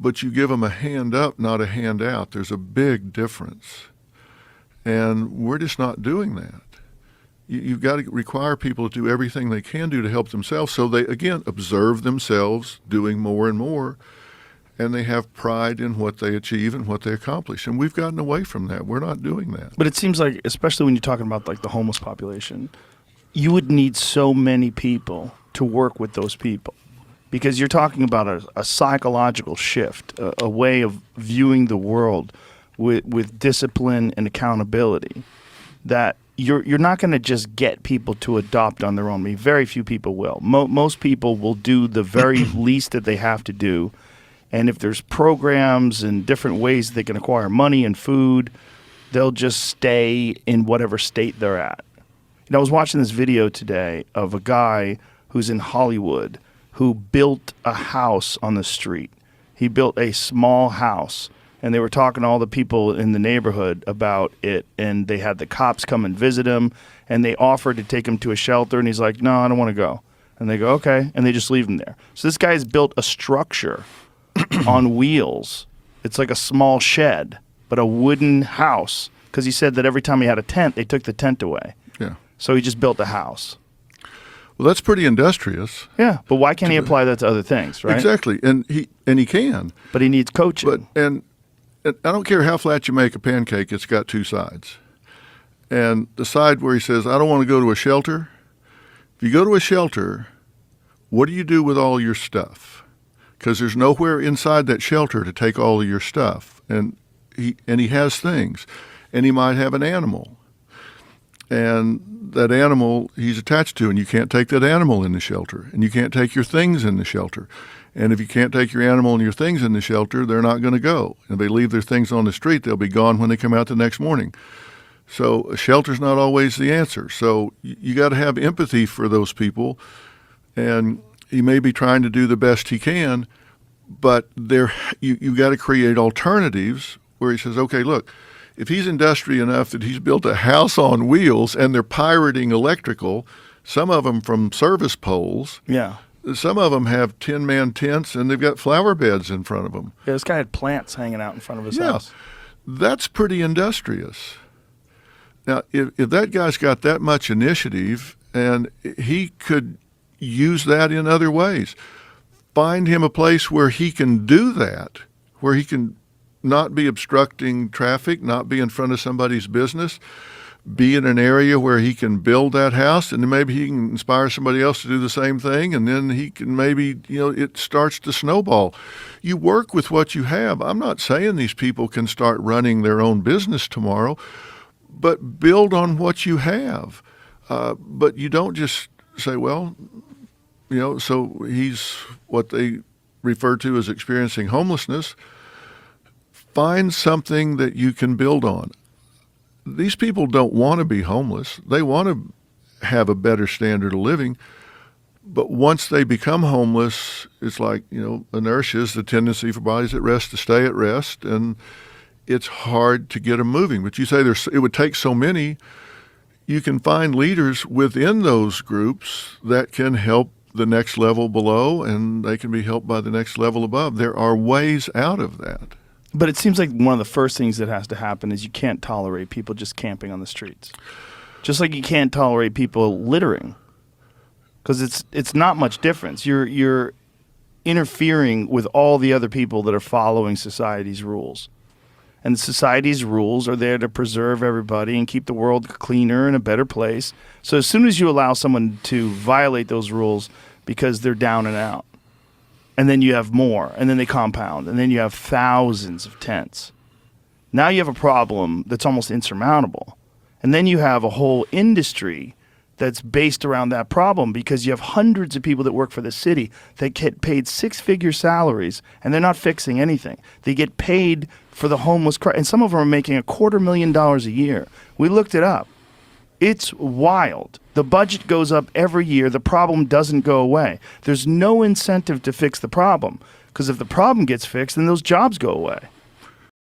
but you give them a hand up, not a hand out. There's a big difference. And we're just not doing that. You've got to require people to do everything they can do to help themselves, so they, again, observe themselves doing more and more, and they have pride in what they achieve and what they accomplish. And we've gotten away from that. We're not doing that. But it seems like, especially when you're talking about like the homeless population, you would need so many people to work with those people, because you're talking about a psychological shift, a way of viewing the world with discipline and accountability, that you're not going to just get people to adopt on their own. I mean, very few people will. Most people will do the very least that they have to do. And if there's programs and different ways they can acquire money and food, they'll just stay in whatever state they're at. You know, I was watching this video today of a guy who's in Hollywood who built a house on the street. He built a small house, and they were talking to all the people in the neighborhood about it, and they had the cops come and visit him, and they offered to take him to a shelter, and he's like, no, I don't want to go. And they go, okay, and they just leave him there. So this guy has built a structure on wheels. It's like a small shed, but a wooden house, because he said that every time he had a tent, they took the tent away. Yeah. So he just built a house. Well, that's pretty industrious. Yeah, but why can't he apply that to other things, right? Exactly, and he can. But he needs coaching. And I don't care how flat you make a pancake, it's got two sides. And the side where he says, I don't want to go to a shelter. If you go to a shelter, what do you do with all your stuff? Because there's nowhere inside that shelter to take all of your stuff. And he has things. And he might have an animal. And that animal he's attached to, and you can't take that animal in the shelter. And you can't take your things in the shelter. And if you can't take your animal and your things in the shelter, they're not going to go. If they leave their things on the street, they'll be gone when they come out the next morning. So a shelter's not always the answer. So you got to have empathy for those people. And he may be trying to do the best he can, but you got to create alternatives where he says, okay, look, if he's industrious enough that he's built a house on wheels and they're pirating electrical, some of them from service poles. Yeah. Some of them have 10-man tents and they've got flower beds in front of them. Yeah, this guy had plants hanging out in front of his house. That's pretty industrious. Now, if that guy's got that much initiative, and he could use that in other ways, find him a place where he can do that, where he can not be obstructing traffic, not be in front of somebody's business, be in an area where he can build that house, and then maybe he can inspire somebody else to do the same thing, and then he can maybe, it starts to snowball. You work with what you have. I'm not saying these people can start running their own business tomorrow, but build on what you have. But you don't just say, well, so he's what they refer to as experiencing homelessness. Find something that you can build on. These people don't want to be homeless. They want to have a better standard of living. But once they become homeless, it's like, inertia is the tendency for bodies at rest to stay at rest, and it's hard to get them moving. But you say it would take so many. You can find leaders within those groups that can help the next level below, and they can be helped by the next level above. There are ways out of that. But it seems like one of the first things that has to happen is you can't tolerate people just camping on the streets. Just like you can't tolerate people littering, because it's not much difference. You're interfering with all the other people that are following society's rules. And society's rules are there to preserve everybody and keep the world cleaner and a better place. So as soon as you allow someone to violate those rules because they're down and out, and then you have more, and then they compound, and then you have thousands of tents. Now you have a problem that's almost insurmountable. And then you have a whole industry that's based around that problem, because you have hundreds of people that work for the city that get paid six-figure salaries, and they're not fixing anything. They get paid for the homeless, and some of them are making $250,000 a year. We looked it up. It's wild. The budget goes up every year. The problem doesn't go away. There's no incentive to fix the problem, because if the problem gets fixed, then those jobs go away.